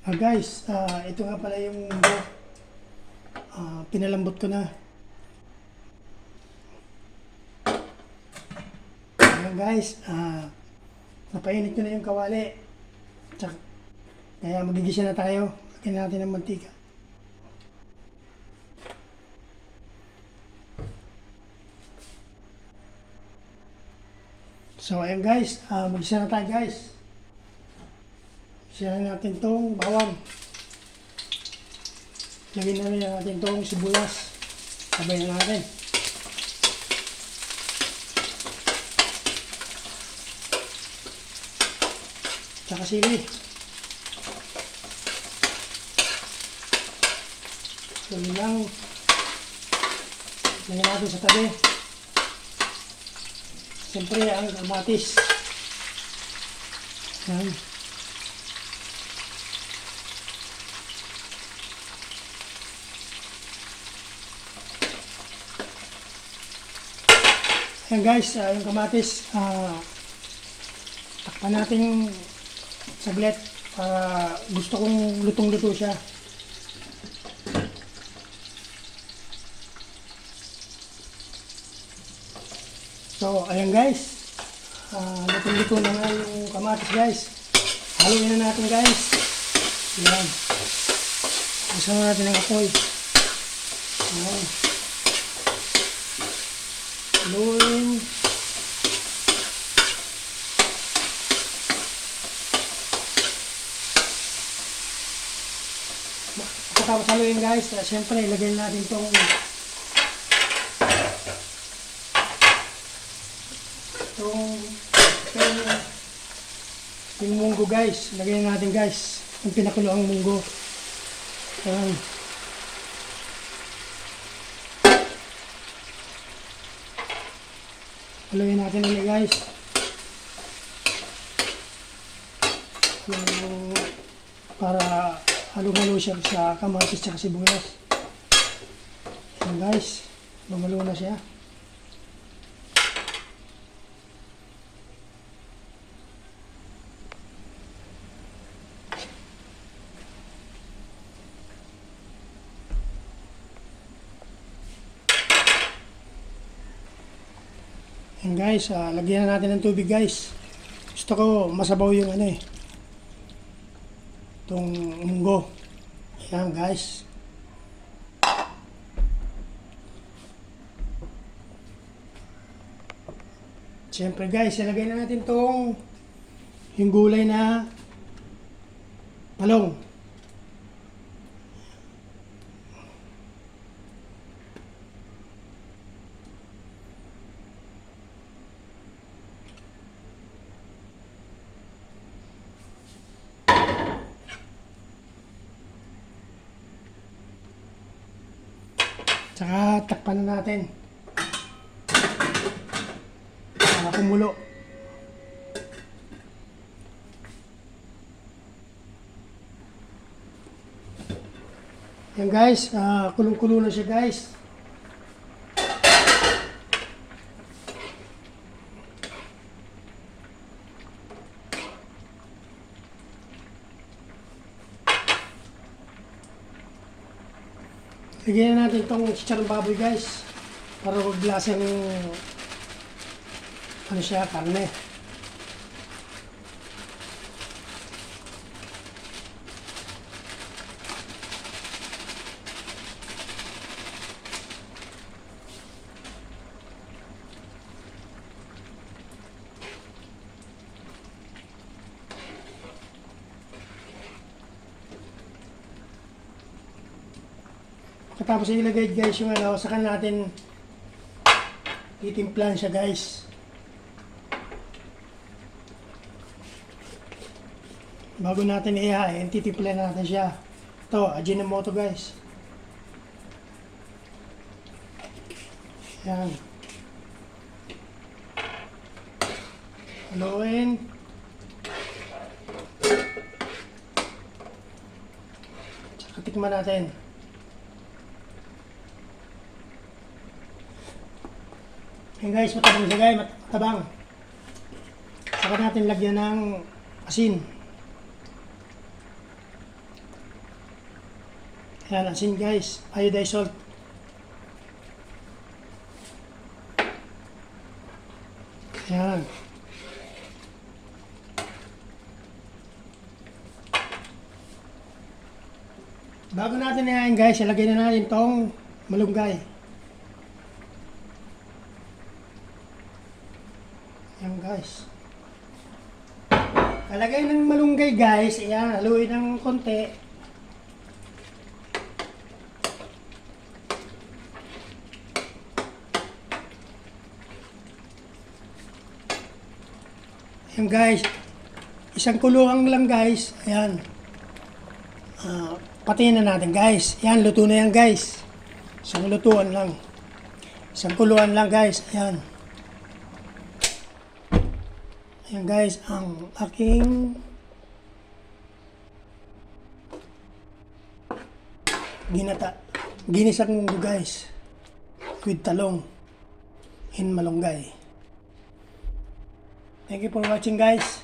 Guys, ito nga pala yung munggo. Pinalambot ko na. Ayan guys, napainit ko na yung kawali. Tsaka, kaya magigisa na tayo. Lagyan natin ng mantika. So ayan guys, magisa na tayo guys. Siya natin tong bawang. Lagyan na rin natin tong sibuyas. Sabayan natin. Tsaka sili. So yun lang. Lagyan natin sa tabi. Siyempre ang kamatis. Yan. Ayan guys, yung kamatis, takpan natin saglit para gusto kong lutong-luto siya. So, ayan guys, lutong-luto na nga yung kamatis guys. Haluin na natin guys. Ayan. Gusto na natin ang apoy. Ayan. Haluin. Pagkatapos haluin guys, siyempre ilagay natin itong yung munggo guys. Ilagay natin guys yung pinakulo ang munggo. Ayan. Haluin natin ulit guys. Para halo-halo siya sa kamatis at sibuyas. Ayan guys, lumalo na siya. Ayan guys, lagyan na natin ng tubig guys. Gusto ko masabaw yung itong munggo. Ayan guys. Siyempre guys, ilagay na natin itong yung gulay na talong. Tsaka takpan na natin para kumulo. Yan guys, kulong-kulo na siya guys. Lagyan na natin itong chicharong baboy guys para maglasa ng siya, karne. Tapos ilagay guys yung saka natin titimplan siya guys. Bago natin ihain, titimplan natin siya. Ito, Ajinomoto guys. Yan. Haluin. Tsaka tikman natin. Ayan guys, matabang siya guys, matabang. Saka natin lagyan ng asin. Ayan, asin guys. Iodized salt. Ayan. Bago natin yan guys, ilagay na natin tong malunggay. Ayan guys. Kalagay ng malunggay guys, ayan, haluin ng konti. Ayan guys, isang kuluang lang guys, ayan. Patayin na natin guys, ayan, luto na yan guys. Isang lutuan lang. Isang kuluan lang guys, ayan. Ayan guys, ang aking ginisang munggo guys with talong and malunggay. Thank you for watching guys.